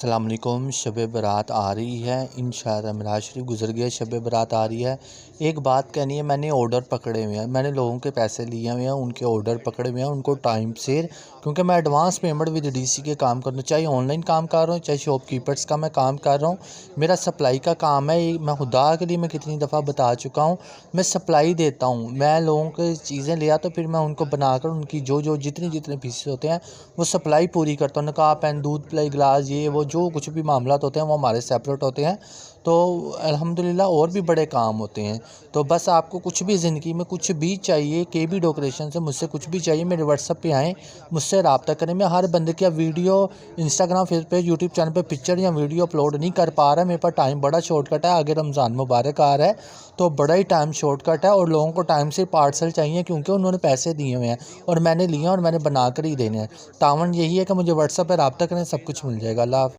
अस्सलाम वालेकुम। शब बारात आ रही है, इंशाअल्लाह मेराज शरीफ गुज़र गया, शब बारात आ रही है। एक बात कहनी है, मैंने ऑर्डर पकड़े हुए हैं, मैंने लोगों के पैसे लिए हुए हैं, उनके ऑर्डर पकड़े हुए हैं, उनको टाइम से, क्योंकि मैं एडवांस पेमेंट विद डीसी के काम कर रहा हूँ, चाहे ऑनलाइन काम कर रहा हूँ, चाहे शॉपकीपर्स का मैं काम कर रहा हूँ। मेरा सप्लाई का काम है। मैं खुदा के लिए मैं कितनी दफ़ा बता चुका हूँ, मैं सप्लाई देता हूँ। मैं लोगों की चीज़ें ले आता, फिर मैं उनको बनाकर उनकी जो जितने पीसेस होते हैं वो सप्लाई पूरी करता हूँ। नकाब पेन, दूध प्लाई, गिलास, ये वो जो कुछ भी मामलात होते हैं वो हमारे सेपरेट होते हैं। तो अल्हम्दुलिल्लाह और भी बड़े काम होते हैं। तो बस आपको कुछ भी ज़िंदगी में कुछ भी चाहिए, के भी डेकोरेशन से मुझसे कुछ भी चाहिए, मेरे व्हाट्सएप पे आएँ, मुझसे रब्ता करें। मैं हर बंदे की वीडियो इंस्टाग्राम, फेस पे, यूट्यूब चैनल पे पिक्चर या वीडियो अपलोड नहीं कर पा रहा। मेरे पास टाइम बड़ा शॉर्टकट है, आगे रमज़ान मुबारक आ रहा है तो बड़ा ही टाइम शॉर्टकट है, और लोगों को टाइम से पार्सल चाहिए क्योंकि उन्होंने पैसे दिए हुए हैं और मैंने लिए हैं और मैंने बना कर ही देने हैं। तावन यही है कि मुझे व्हाट्सएप पर रब्ता करें, सब कुछ मिल जाएगा। अल्लाह हाफ़िज़।